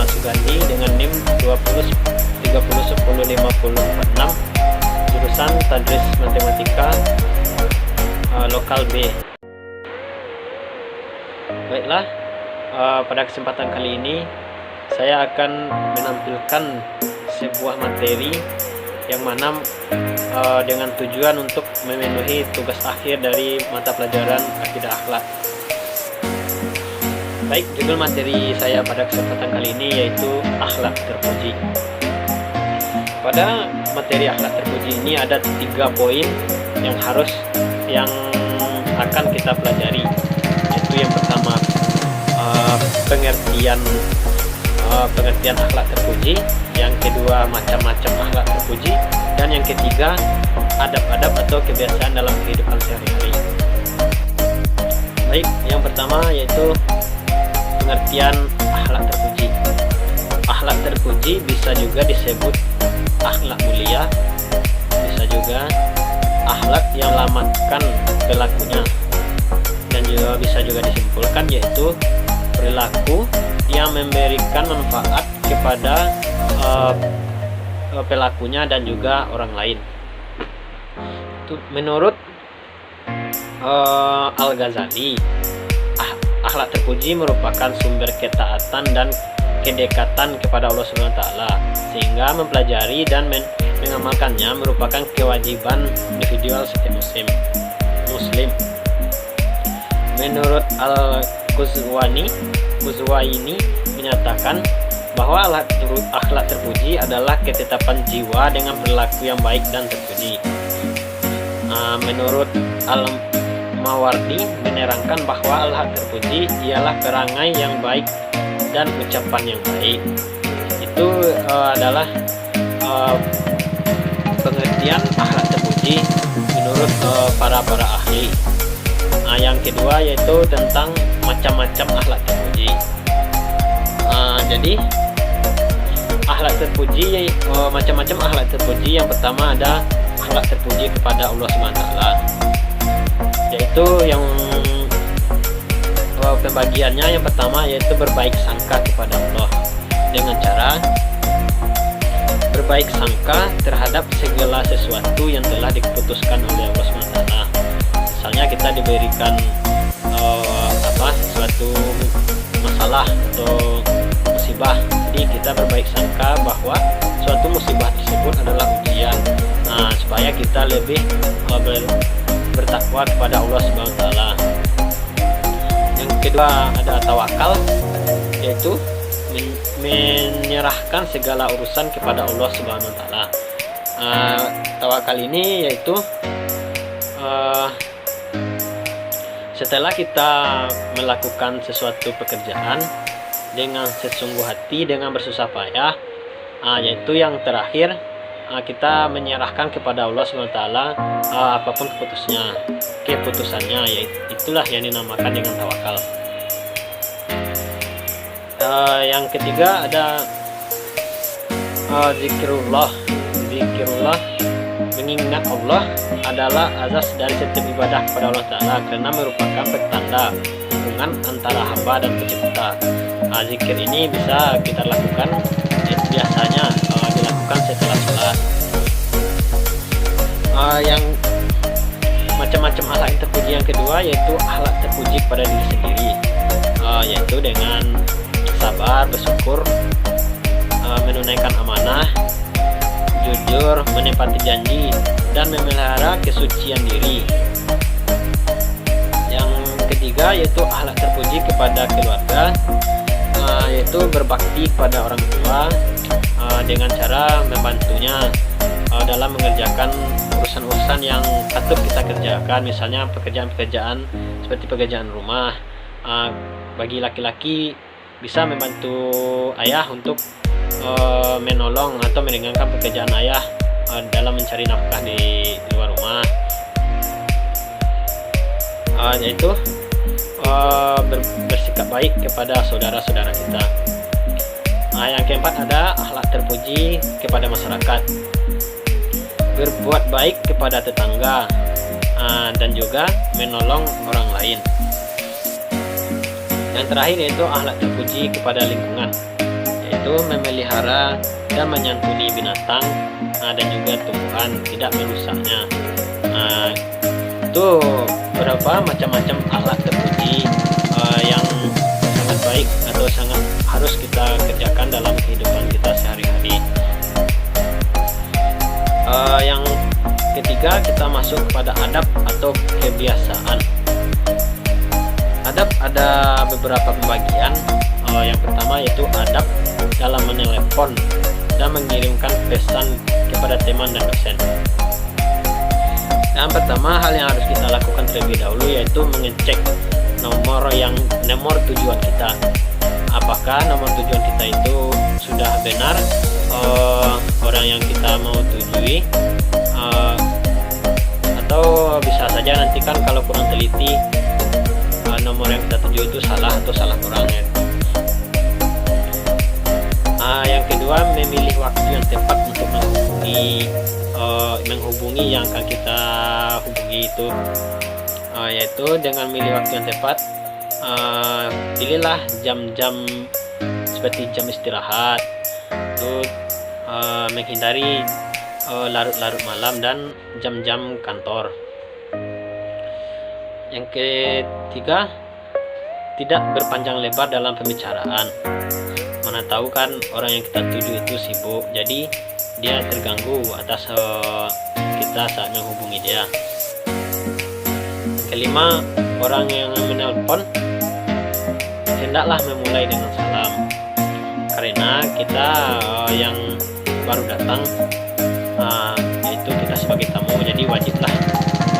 Sugandi dengan NIM 2030105046, jurusan Tadris Matematika Lokal B. Baiklah, pada kesempatan kali ini saya akan menampilkan sebuah materi yang mana dengan tujuan untuk memenuhi tugas akhir dari mata pelajaran Akidah Akhlak. Baik, judul materi saya pada kesempatan kali ini yaitu Akhlak Terpuji. Pada materi akhlak terpuji ini ada 3 poin yang akan kita pelajari, yaitu yang pertama pengertian akhlak terpuji, yang kedua macam-macam akhlak terpuji, dan yang ketiga adab-adab atau kebiasaan dalam kehidupan sehari-hari. Baik, yang pertama yaitu pengertian akhlak terpuji. Akhlak terpuji bisa juga disebut akhlak mulia, bisa juga akhlak yang lamatkan pelakunya, dan juga bisa juga disimpulkan yaitu perilaku yang memberikan manfaat kepada pelakunya dan juga orang lain. Menurut Al-Ghazali, akhlak terpuji merupakan sumber ketaatan dan kedekatan kepada Allah Subhanahu wa taala, sehingga mempelajari dan mengamalkannya merupakan kewajiban individual setiap muslim. Menurut Al-Quzwaini menyatakan bahwa akhlak terpuji adalah ketetapan jiwa dengan perilaku yang baik dan terpuji. Menurut Al-Mawardi menerangkan bahwa akhlak terpuji ialah perangai yang baik dan ucapan yang baik. Itu adalah pengertian akhlak terpuji menurut para ahli. Yang kedua yaitu tentang macam-macam akhlak terpuji. Jadi akhlak terpuji, macam-macam akhlak terpuji. Yang pertama ada akhlak terpuji kepada Allah Subhanahu wa taala, yaitu yang pembagiannya yang pertama yaitu berbaik sangka kepada Allah dengan cara berbaik sangka terhadap segala sesuatu yang telah diputuskan oleh Allah SWT. Misalnya kita diberikan sesuatu masalah atau musibah, jadi kita berbaik sangka bahwa suatu musibah tersebut adalah ujian, supaya kita lebih bertakwa kepada Allah SWT. Yang kedua ada tawakal, yaitu menyerahkan segala urusan kepada Allah Subhanahu wa taala. Tawakal ini yaitu setelah kita melakukan sesuatu pekerjaan dengan sesungguh hati, dengan bersusah payah, yaitu yang terakhir kita menyerahkan kepada Allah SWT apapun keputusannya, yaitu itulah yang dinamakan dengan tawakal. Yang ketiga ada zikrullah. Mengingat Allah adalah azas dari setiap ibadah kepada Allah Ta'ala, karena merupakan pertanda hubungan antara hamba dan pencipta. Zikir ini bisa kita lakukan, biasanya dilakukan setelah sholat. Yang macam-macam akhlak terpuji yang kedua yaitu akhlak terpuji pada diri sendiri, yaitu dengan sabar, bersyukur, menunaikan amanah, jujur, menepati janji, dan memelihara kesucian diri. Yang ketiga yaitu akhlak terpuji kepada keluarga, yaitu berbakti kepada orang tua dengan cara membantunya dalam mengerjakan urusan-urusan yang patut kita kerjakan, misalnya pekerjaan-pekerjaan seperti pekerjaan rumah. Bagi laki-laki bisa membantu ayah untuk menolong atau meringankan pekerjaan ayah dalam mencari nafkah di luar rumah, yaitu bersikap baik kepada saudara-saudara kita. Yang keempat ada akhlak terpuji kepada masyarakat, berbuat baik kepada tetangga, dan juga menolong orang lain. Yang terakhir yaitu akhlak terpuji kepada lingkungan, yaitu yaitu memelihara dan menyantuni binatang dan juga tumbuhan, tidak merusaknya. Itu beberapa macam-macam akhlak terpuji yang sangat baik atau sangat harus kita kerjakan dalam kehidupan kita sehari-hari. Yang ketiga, kita masuk kepada adab atau kebiasaan. Adab ada beberapa pembagian. Yang pertama yaitu adab dalam menelepon dan mengirimkan pesan kepada teman dan dosen. Yang pertama, hal yang harus kita lakukan terlebih dahulu yaitu mengecek nomor tujuan kita. Apakah nomor tujuan kita itu sudah benar orang yang kita mau tujui, atau bisa saja nanti kan kalau kurang teliti nomor yang kita tuju itu salah atau salah orangnya. Yang kedua, memilih waktu yang tepat untuk menghubungi yang akan kita hubungi itu, yaitu dengan memilih waktu yang tepat. Pilihlah jam-jam seperti jam istirahat, untuk menghindari larut-larut malam dan jam-jam kantor. Yang ketiga, tidak berpanjang lebar dalam pembicaraan. Mana tahu kan orang yang kita tuju itu sibuk, jadi dia terganggu atas kita saat menghubungi dia. Kelima, orang yang menelpon hendaklah memulai dengan salam, karena kita yang baru datang, yaitu kita sebagai tamu, jadi wajiblah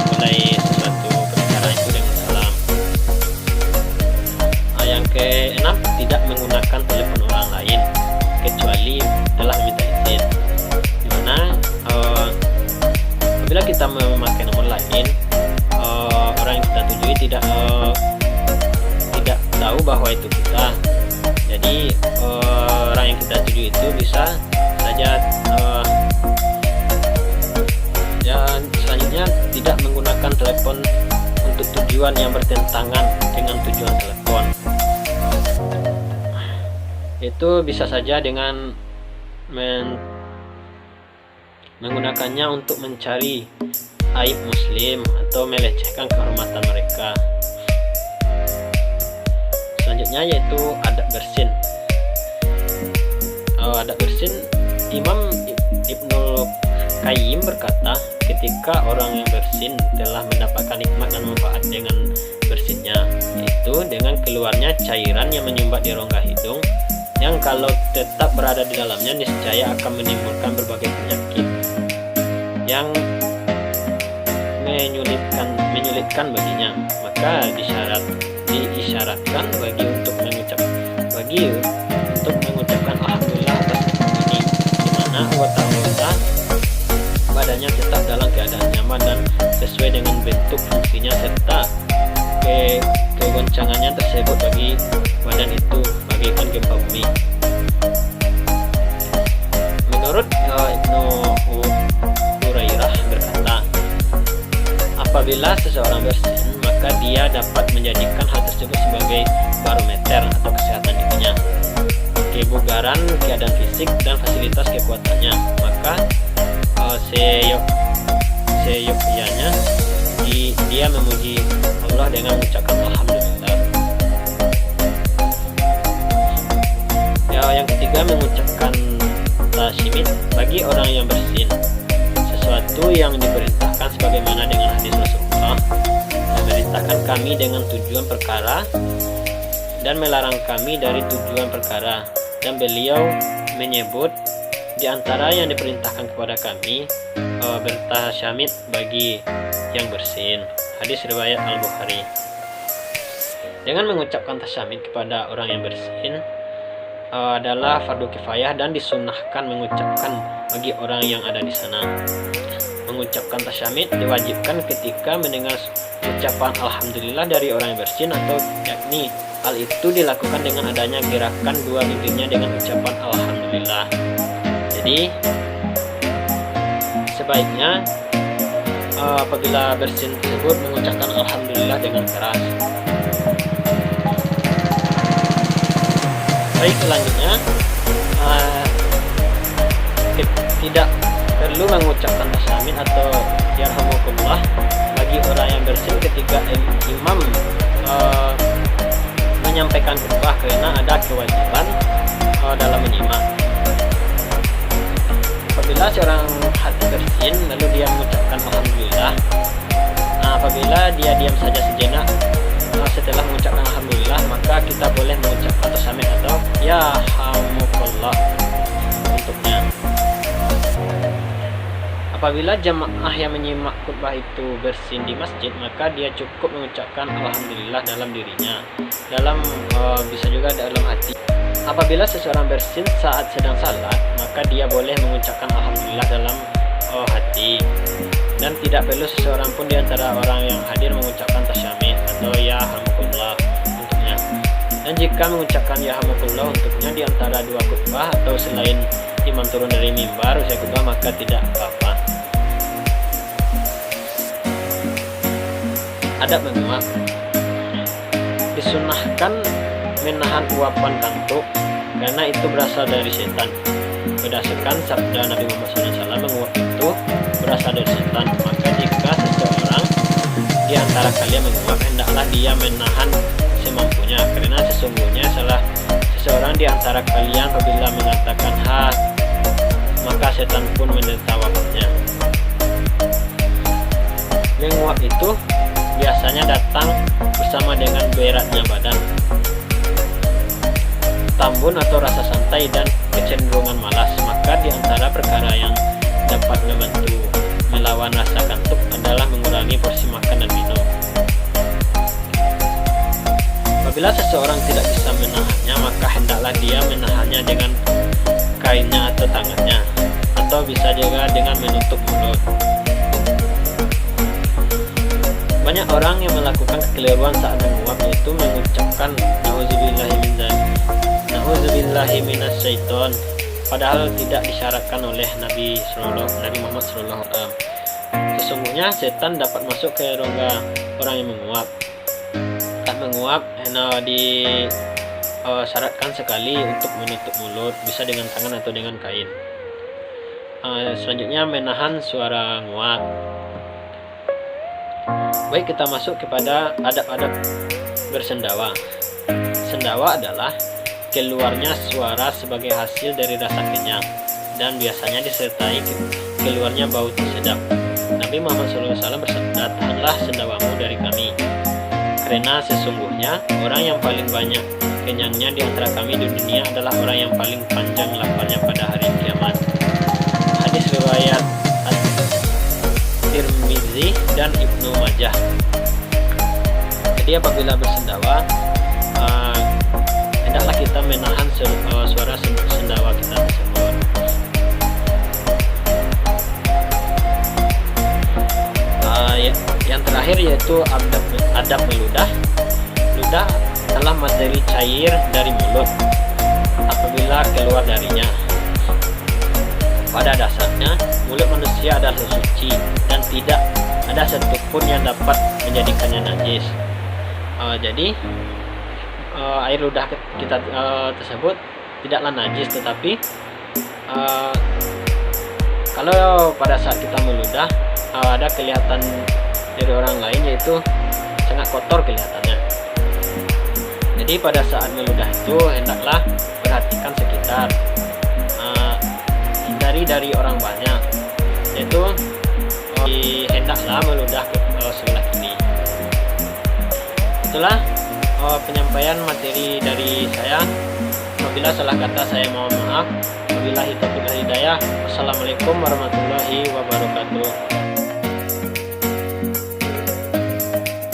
memulai sesuatu pembicaraan itu dengan salam. Yang keenam, tidak menggunakan telepon orang lain kecuali telah meminta izin. Dimana apabila kita memakai nomor lain, orang yang kita tujui tidak tahu bahwa itu kita. Jadi orang yang kita tuju itu bisa saja selanjutnya tidak menggunakan telepon untuk tujuan yang bertentangan dengan tujuan telepon. Itu bisa saja dengan menggunakannya untuk mencari aib muslim atau melecehkan kehormatan mereka. Selanjutnya yaitu adab bersin. Adab bersin, Imam Ibnul Qayyim berkata, ketika orang yang bersin telah mendapatkan nikmat dan manfaat dengan bersinnya, yaitu dengan keluarnya cairan yang menyumbat di rongga hidung, yang kalau tetap berada di dalamnya niscaya akan menimbulkan berbagai penyakit yang menyulitkan baginya. Maka diisyaratkan bagi untuk mengucapkan alhamdulillah atas nikmat ini, di mana anggota-anggota badannya tetap dalam keadaan nyaman dan sesuai dengan bentuk fungsinya, serta kegoncangannya tersebut bagi badan itu bagaikan gempa bumi. Menurut Ibnu Hurairah berkata, apabila seseorang bersin, maka dia dapat menjadikan hal tersebut sebagai barometer atau kesehatan dirinya, kebugaran, keadaan fisik, dan fasilitas kekuatannya. Maka seyogyanya dia memuji Allah dengan mengucapkan alhamdulillah. Yang ketiga, mengucapkan tasyimid bagi orang yang bersin, sesuatu yang diperintahkan sebagaimana dengan hadis Rasulullah, memerintahkan kami dengan tujuan perkara dan melarang kami dari tujuan perkara, dan beliau menyebut di antara yang diperintahkan kepada kami bertasyamid bagi yang bersin. Hadis riwayat Al-Bukhari. Dengan mengucapkan tasyamid kepada orang yang bersin adalah fardu kifayah dan disunnahkan mengucapkan bagi orang yang ada di sana. Mengucapkan tasyamid diwajibkan ketika mendengar ucapan alhamdulillah dari orang yang bersin, atau yakni hal itu dilakukan dengan adanya gerakan dua bibirnya dengan ucapan alhamdulillah. Jadi sebaiknya apabila bersin tersebut mengucapkan alhamdulillah dengan keras. Baik, selanjutnya perlu mengucapkan tasyamin atau yarhamukumullah bagi orang yang bersin ketika imam menyampaikan khutbah, karena ada kewajiban dalam menyimak. Apabila seorang hati bersin lalu dia mengucapkan alhamdulillah, apabila dia diam saja sejenak setelah mengucapkan alhamdulillah, maka kita boleh mengucapkan tasyamin atau yarhamukallah untuknya. Apabila jamaah yang menyimak khutbah itu bersin di masjid, maka dia cukup mengucapkan alhamdulillah dalam dirinya, bisa juga dalam hati. Apabila seseorang bersin saat sedang salat, maka dia boleh mengucapkan alhamdulillah dalam hati, dan tidak perlu seseorang pun di antara orang yang hadir mengucapkan tasyamin atau yarhamukallah untuknya. Dan jika mengucapkan yarhamukallah untuknya di antara dua khutbah atau selain imam turun dari mimbar usai khutbah, maka tidak apa-apa. Adab menguap. Disunahkan menahan uapan kantuk karena itu berasal dari setan. Berdasarkan sabda Nabi Muhammad SAW, menguap itu berasal dari setan. Maka jika seseorang di antara kalian menguap, hendaklah dia menahan semampunya, karena sesungguhnya salah seseorang di antara kalian apabila mengatakan ha, maka setan pun menertawakannya. Menguap itu biasanya datang bersama dengan beratnya badan, tambun atau rasa santai, dan kecenderungan malas. Maka di antara perkara yang dapat membantu melawan rasa kantuk adalah mengurangi porsi makan dan minum. Apabila seseorang tidak bisa menahannya, maka hendaklah dia menahannya dengan kainnya atau tangannya, atau bisa juga dengan menutup mulut. Banyak orang yang melakukan kekeliruan saat menguap, yaitu mengucapkan na'udzubillahi minasyaiton, padahal tidak disyaratkan oleh Nabi Muhammad SAW. Sesungguhnya setan dapat masuk ke rongga orang yang menguap. Tak menguap disyaratkan sekali untuk menutup mulut, bisa dengan tangan atau dengan kain. Selanjutnya menahan suara nguap. Baik, kita masuk kepada adab-adab bersendawa. Sendawa adalah keluarnya suara sebagai hasil dari rasa kenyang, dan biasanya disertai keluarnya bau sedap. Nabi Muhammad SAW bersabda, "Tahanlah sendawamu dari kami, karena sesungguhnya orang yang paling banyak kenyangnya di antara kami di dunia adalah orang yang paling panjang laparnya pada hari kiamat." Hadis riwayat Tirmizi dan Ibnu Majah. Jadi apabila bersendawa, hendaklah kita menahan suara sendawa kita tersebut. Yang terakhir yaitu adab meludah. Ludah adalah materi cair dari mulut apabila keluar darinya. Pada dasarnya, mulut manusia adalah suci dan tidak ada satupun yang dapat menjadikannya najis. Jadi air ludah kita tersebut tidaklah najis, tetapi kalau pada saat kita meludah ada kelihatan dari orang lain, yaitu sangat kotor kelihatannya. Jadi pada saat meludah itu hendaklah perhatikan sekitar, hindari dari orang banyak, yaitu hendaklah meludah ke sebelah kiri. Itulah penyampaian materi dari saya. Apabila salah kata saya mohon maaf. Wabillahi taufiq wal hidayah. Wassalamualaikum warahmatullahi wabarakatuh.